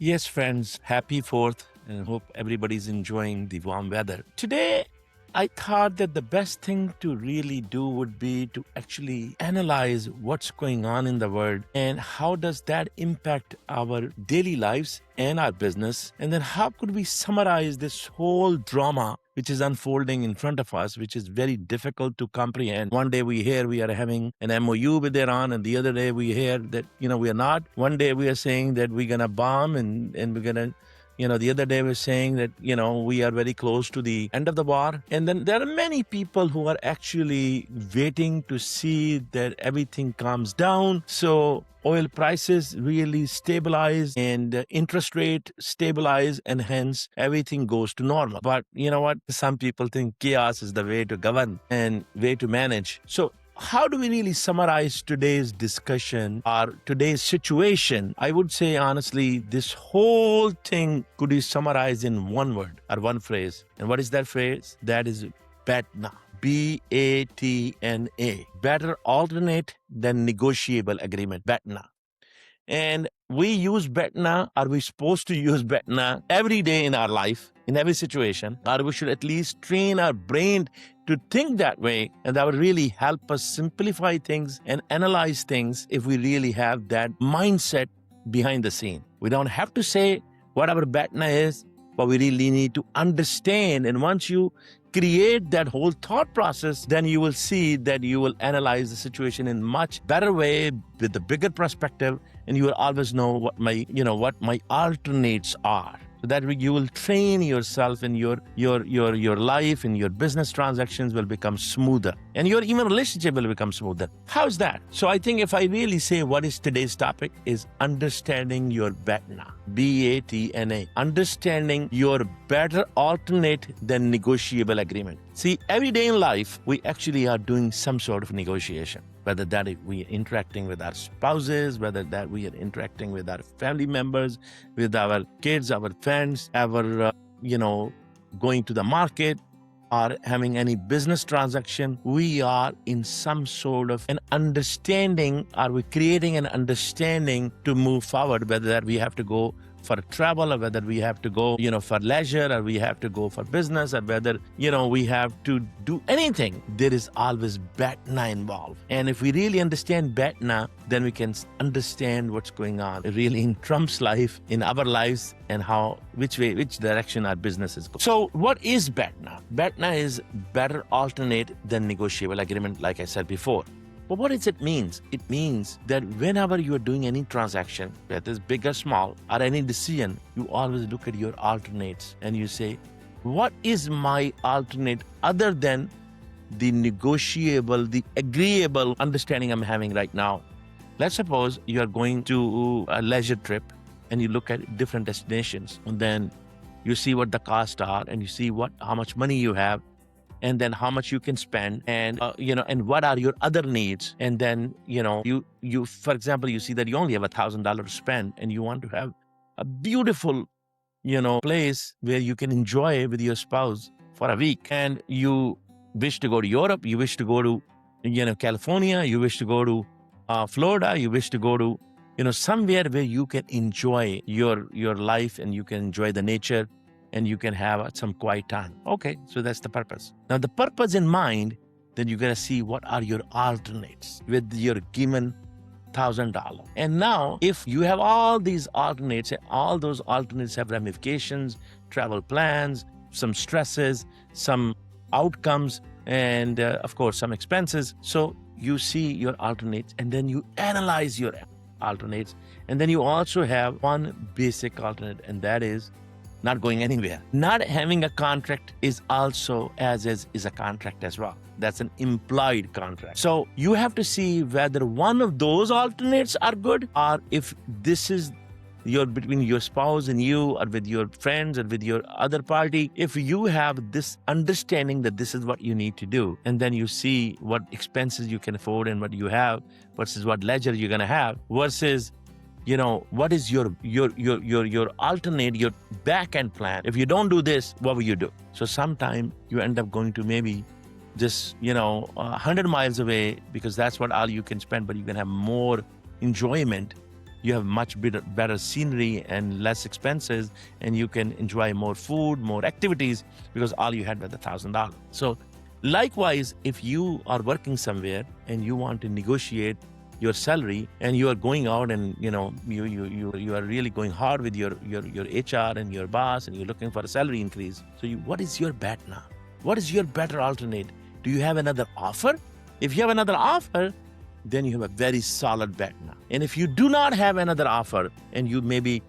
Yes, friends, happy 4th and hope everybody's enjoying the warm weather. Today, I thought that the best thing to really do would be to actually analyze what's going on in the world and how does that impact our daily lives and our business. And then how could we summarize this whole drama which is unfolding in front of us, which is very difficult to comprehend. One day we hear we are having an MOU with Iran, and the other day we hear that, we are not. One day we are saying that we're going to bomb and we're going to the other day we're saying that, we are very close to the end of the war. And then there are many people who are actually waiting to see that everything calms down. So oil prices really stabilize and interest rate stabilize, and hence everything goes to normal. But you know what? Some people think chaos is the way to govern and way to manage. So how do we really summarize today's discussion or today's situation? I would say, honestly, this whole thing could be summarized in one word or one phrase. And what is that phrase? That is BATNA. BATNA. Better alternate than negotiable agreement. BATNA. And we use BATNA, or we're supposed to use BATNA every day in our life, in every situation, or we should at least train our brain to think that way, and that would really help us simplify things and analyze things if we really have that mindset behind the scene. We don't have to say what our BATNA is, but we really need to understand. And once you create that whole thought process, then you will see that you will analyze the situation in much better way with the bigger perspective, and you will always know what my alternates are. So that you will train yourself, and your life and your business transactions will become smoother, and your even relationship will become smoother. How's that? So I think if I really say what is today's topic is understanding your BATNA, BATNA, understanding your better alternate than negotiable agreement. See, every day in life, we actually are doing some sort of negotiation. Whether that we are interacting with our spouses, whether that we are interacting with our family members, with our kids, our friends, our, going to the market, or having any business transaction, we are in some sort of an understanding. Are we creating an understanding to move forward, whether that we have to go for travel, or whether we have to go, for leisure, or we have to go for business, or whether, we have to do anything, there is always BATNA involved. And if we really understand BATNA, then we can understand what's going on really in Trump's life, in our lives, and which direction our business is going. So what is BATNA? BATNA is better alternate than negotiable agreement, like I said before. But what does it mean? It means that whenever you are doing any transaction, whether it's big or small, or any decision, you always look at your alternates and you say, what is my alternate other than the negotiable, the agreeable understanding I'm having right now? Let's suppose you are going to a leisure trip and you look at different destinations, and then you see what the costs are, and you see how much money you have, and then how much you can spend, and and what are your other needs. And then you for example, you see that you only have $1,000 to spend, and you want to have a beautiful place where you can enjoy with your spouse for a week, and you wish to go to Europe, you wish to go to California, you wish to go to Florida, you wish to go to somewhere where you can enjoy your life, and you can enjoy the nature, and you can have some quiet time. Okay, so that's the purpose. Now, the purpose in mind, then you got to see what are your alternates with your given $1,000. And now, if you have all these alternates, all those alternates have ramifications, travel plans, some stresses, some outcomes, and of course, some expenses. So you see your alternates, and then you analyze your alternates. And then you also have one basic alternate, and that is not going anywhere. Not having a contract is also is a contract as well. That's an implied contract. So you have to see whether one of those alternates are good, or if this is between your spouse and you, or with your friends, or with your other party. If you have this understanding that this is what you need to do, and then you see what expenses you can afford and what you have versus what leisure you're going to have, versus what is your alternate, your back end plan. If you don't do this, what will you do? So sometime you end up going to maybe just 100 miles away, because that's what all you can spend, but you can have more enjoyment you have much better scenery and less expenses, and you can enjoy more food, more activities, because all you had was $1,000. So likewise, if you are working somewhere and you want to negotiate your salary, and you are going out and you are really going hard with your HR and your boss, and you're looking for a salary increase. So what is your BATNA? What is your better alternate? Do you have another offer? If you have another offer, then you have a very solid BATNA. And if you do not have another offer, and you maybe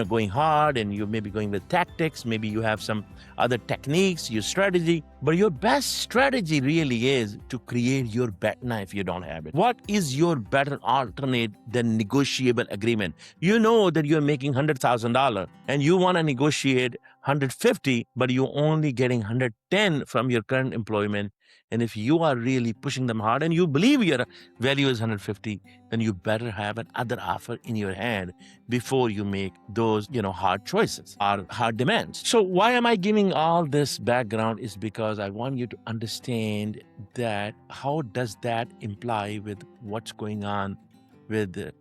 going hard, and you may be going with tactics, maybe you have some other techniques, your strategy, but your best strategy really is to create your BATNA if you don't have it. What is your better alternate than negotiable agreement? You know that you're making $100,000 and you want to negotiate 150, but you're only getting 110 from your current employment. And if you are really pushing them hard and you believe your value is 150, then you better have another offer in your hand before you make those, hard choices or hard demands. So why am I giving all this background is because I want you to understand that how does that imply with what's going on with,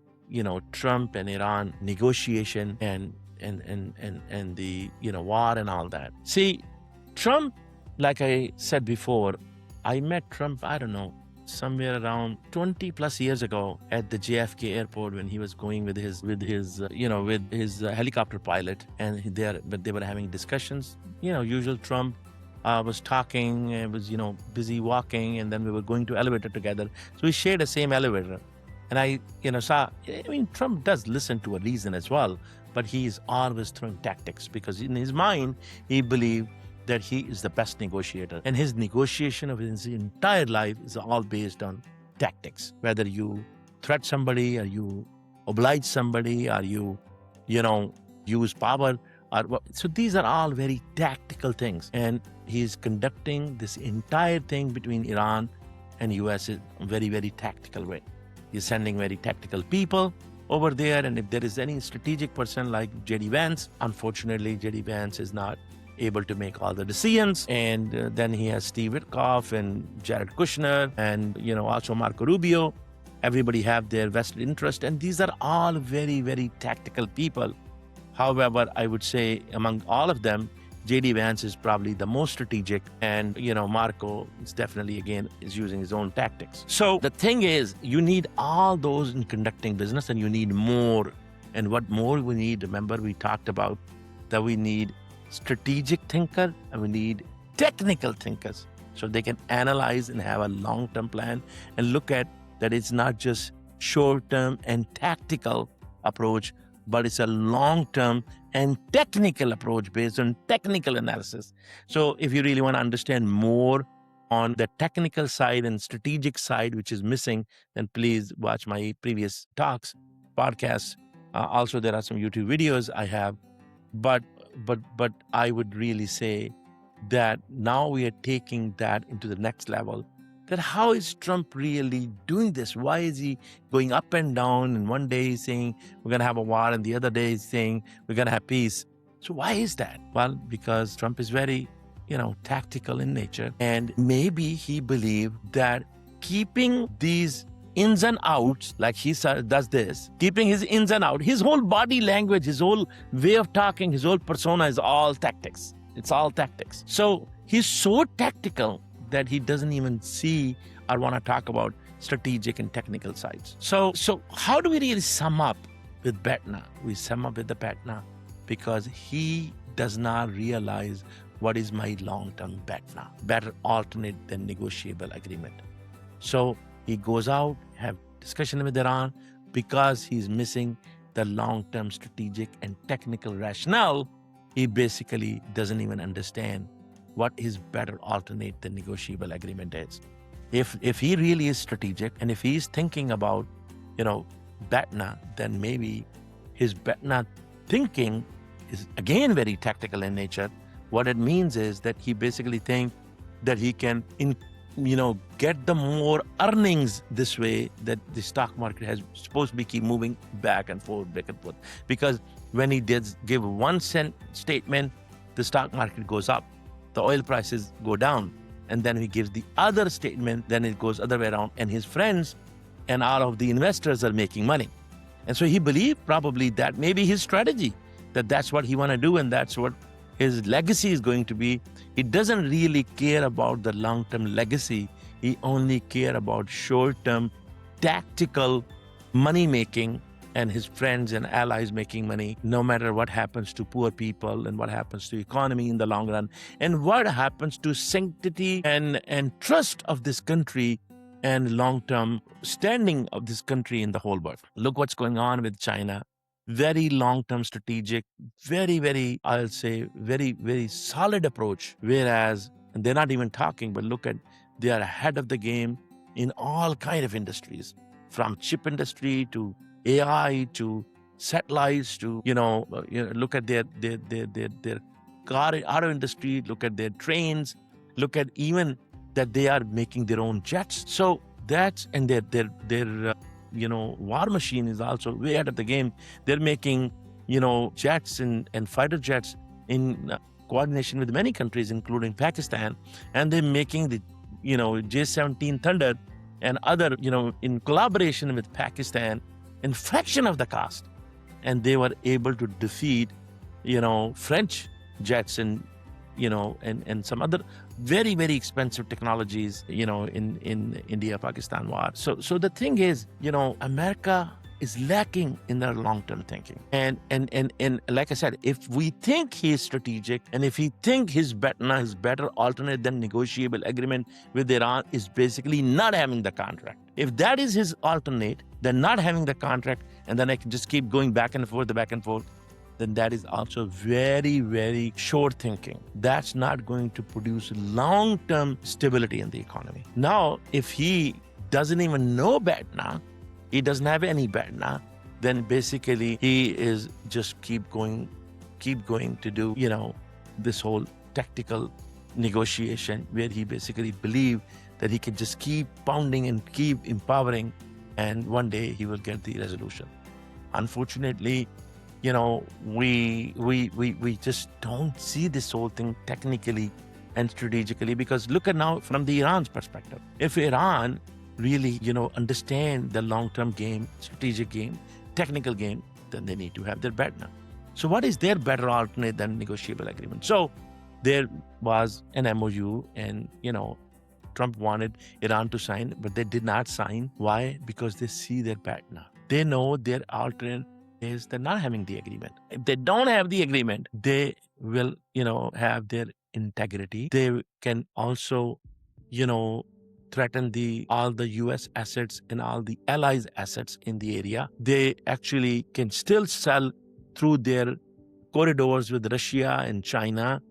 Trump and Iran negotiation and the, war and all that. See, Trump, like I said before, I met Trump, I don't know, somewhere around 20 plus years ago at the JFK airport when he was going with his helicopter pilot, and they were having discussions. Usual Trump was talking and was, busy walking, and then we were going to elevator together. So we shared the same elevator. And I, Trump does listen to a reason as well, but he is always throwing tactics because in his mind, he believed that he is the best negotiator. And his negotiation of his entire life is all based on tactics. Whether you threat somebody, or you oblige somebody, or you use power. So these are all very tactical things. And he's conducting this entire thing between Iran and US in a very, very tactical way. He's sending very tactical people over there. And if there is any strategic person like J.D. Vance, unfortunately, J.D. Vance is not able to make all the decisions. And then he has Steve Witkoff and Jared Kushner and, also Marco Rubio. Everybody have their vested interest. And these are all very, very tactical people. However, I would say among all of them, J.D. Vance is probably the most strategic. And, Marco is definitely, again, is using his own tactics. So the thing is, you need all those in conducting business, and you need more. And what more we need, remember we talked about that we need strategic thinker and we need technical thinkers, so they can analyze and have a long-term plan and look at that it's not just short-term and tactical approach, but it's a long-term and technical approach based on technical analysis. So if you really want to understand more on the technical side and strategic side, which is missing, then please watch my previous talks, podcasts. Also, there are some YouTube videos I have, but I would really say that now we are taking that into the next level. That how is Trump really doing this? Why is he going up and down? And one day he's saying we're going to have a war, and the other day he's saying we're going to have peace. So why is that? Well, because Trump is very, tactical in nature. And maybe he believed that keeping these ins and outs, like he does this, keeping his ins and outs, his whole body language, his whole way of talking, his whole persona is all tactics. It's all tactics. So he's so tactical that he doesn't even see or want to talk about strategic and technical sides. So how do we really sum up with BATNA? We sum up with the BATNA because he does not realize what is my long-term BATNA, better alternate than negotiable agreement. So he goes out, have discussion with Iran because he's missing the long-term strategic and technical rationale. He basically doesn't even understand what his better alternate than negotiable agreement is. If he really is strategic and if he's thinking about, BATNA, then maybe his BATNA thinking is again very tactical in nature. What it means is that he basically thinks that he can get the more earnings this way, that the stock market has supposed to be keep moving back and forth. Because when he did give 1 cent statement, the stock market goes up, the oil prices go down. And then he gives the other statement, then it goes other way around. And his friends and all of the investors are making money. And so he believed probably that maybe his strategy, that that's what he want to do and that's what his legacy is going to be. He doesn't really care about the long-term legacy. He only care about short-term tactical money making and his friends and allies making money, no matter what happens to poor people and what happens to economy in the long run and what happens to sanctity and trust of this country and long-term standing of this country in the whole world. Look what's going on with China. Very long-term strategic, very, I'll say, very solid approach. Whereas, and they're not even talking, but look at, they are ahead of the game in all kind of industries, from chip industry to AI to satellites to, look at their car, auto industry, look at their trains, look at even that they are making their own jets. So that's, and their war machine is also way out of the game. They're making, jets and fighter jets in coordination with many countries, including Pakistan. And they're making the, J-17 Thunder and other, in collaboration with Pakistan in fraction of the cost. And they were able to defeat, French jets and, and some other very, very expensive technologies, in India-Pakistan war. So the thing is, America is lacking in their long-term thinking. And like I said, if we think he is strategic and if he think his better alternate than negotiable agreement with Iran is basically not having the contract. If that is his alternate, then not having the contract, and then I can just keep going back and forth, then that is also very, very short thinking. That's not going to produce long-term stability in the economy. Now, if he doesn't even know BATNA, he doesn't have any BATNA, then basically he is just keep going to do, this whole tactical negotiation where he basically believed that he can just keep pounding and keep empowering, and one day he will get the resolution. Unfortunately, we just don't see this whole thing technically and strategically, because look at now from the Iran's perspective. If Iran really, understand the long-term game, strategic game, technical game, then they need to have their BATNA. So what is their better alternate than negotiable agreement? So there was an MOU and, Trump wanted Iran to sign, but they did not sign. Why? Because they see their BATNA. They know their alternate is they're not having the agreement. If they don't have the agreement, they will, have their integrity. They can also, threaten all the U.S. assets and all the allies' assets in the area. They actually can still sell through their corridors with Russia and China.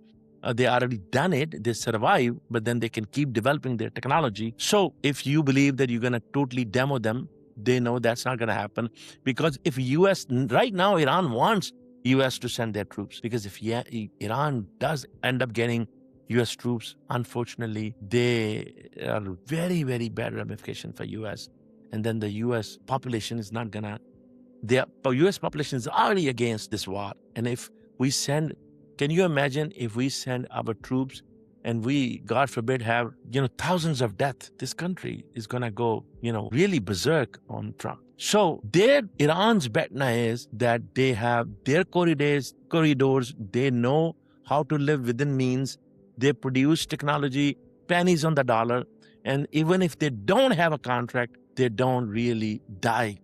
They already done it, they survive, but then they can keep developing their technology. So if you believe that you're going to totally demo them, they know that's not going to happen. Because if U.S., right now, Iran wants U.S. to send their troops. Because if Iran does end up getting U.S. troops, unfortunately, they are very, very bad ramification for U.S. And then the U.S. population is not going to, the U.S. population is already against this war. And if we send, can you imagine if we send our troops and we, God forbid, have, thousands of deaths, this country is going to go, really berserk on Trump. So Iran's BATNA is that they have their corridors, they know how to live within means. They produce technology, pennies on the dollar. And even if they don't have a contract, they don't really die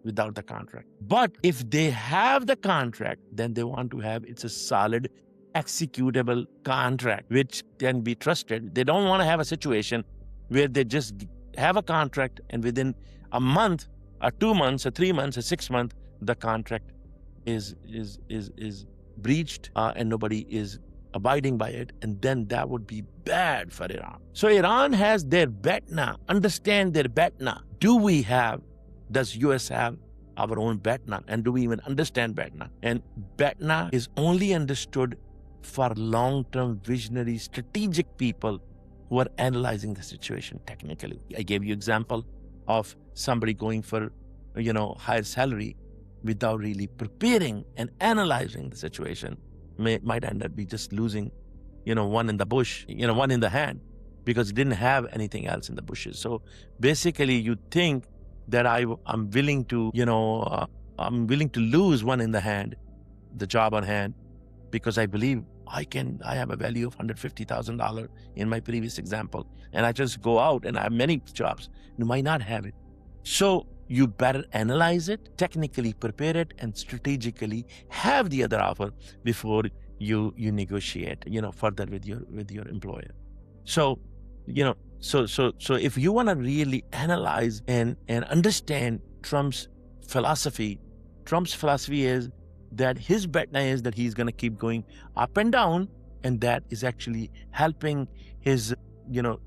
without the contract. But if they have the contract, then they want to have, it's a solid, executable contract, which can be trusted. They don't want to have a situation where they just have a contract and within a month, or 2 months, or 3 months, or 6 months, the contract is breached and nobody is abiding by it, and then that would be bad for Iran. So Iran has their BATNA, understand their BATNA. Does US have our own BATNA, and do we even understand BATNA? And BATNA is only understood for long-term visionary strategic people who are analyzing the situation technically. I gave you example of somebody going for, higher salary without really preparing and analyzing the situation. Might end up be just losing, one in the bush, one in the hand, because it didn't have anything else in the bushes. So basically you think that I'm willing to, I'm willing to lose one in the hand, the job on hand, because I believe I have a value of $150,000 in my previous example, and I just go out and I have many jobs. You might not have it. So you better analyze it, technically prepare it, and strategically have the other offer before you negotiate, further with your employer. So, so if you want to really analyze and understand Trump's philosophy is that his BATNA is that he's going to keep going up and down, and that is actually helping his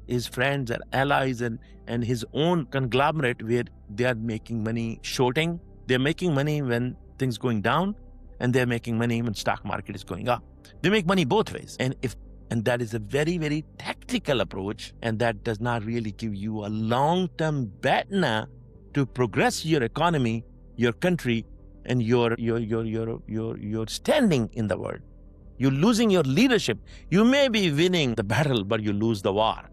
his friends and allies and his own conglomerate, where they are making money shorting. They're making money when things going down, and they're making money when stock market is going up. They make money both ways. And that is a very, very tactical approach, and that does not really give you a long-term BATNA to progress your economy, your country, and your standing in the world. You're losing your leadership. You may be winning the battle, but you lose the war.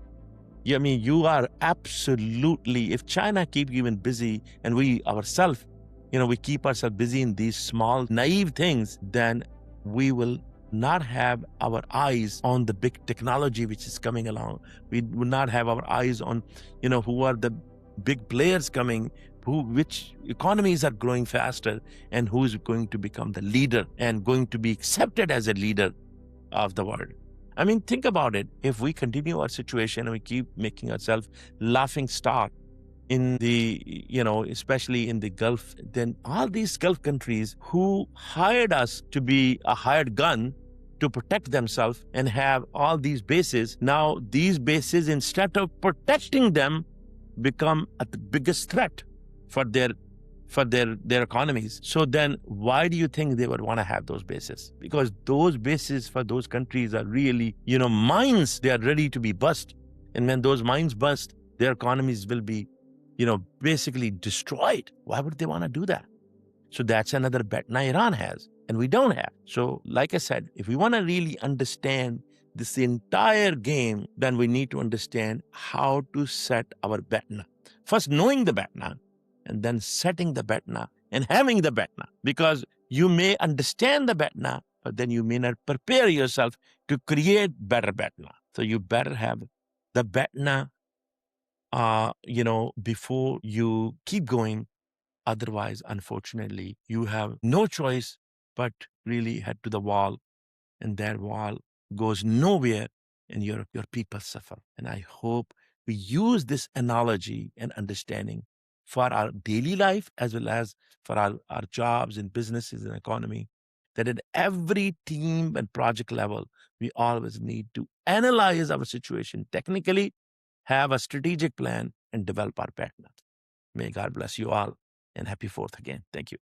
I mean, you are absolutely, if China keep you busy, and we ourselves, we keep ourselves busy in these small, naive things, then we will not have our eyes on the big technology which is coming along. We will not have our eyes on, who are the big players coming, which economies are growing faster, and who is going to become the leader and going to be accepted as a leader of the world. I mean, think about it. If we continue our situation and we keep making ourselves laughing stock in the, especially in the Gulf, then all these Gulf countries who hired us to be a hired gun to protect themselves and have all these bases, now these bases, instead of protecting them, become the biggest threat for their economies. So then why do you think they would want to have those bases? Because those bases for those countries are really, mines. They are ready to be bust. And when those mines bust, their economies will be, basically destroyed. Why would they want to do that? So that's another BATNA Iran has, and we don't have. So like I said, if we want to really understand this entire game, then we need to understand how to set our BATNA. First, knowing the BATNA, and then setting the BATNA and having the BATNA. Because you may understand the BATNA, but then you may not prepare yourself to create better BATNA. So you better have the BATNA, before you keep going. Otherwise, unfortunately, you have no choice but really head to the wall, and that wall goes nowhere, and your people suffer. And I hope we use this analogy and understanding for our daily life as well as for our jobs and businesses and economy, that at every team and project level, we always need to analyze our situation technically, have a strategic plan, and develop our BATNA. May God bless you all, and happy 4th again. Thank you.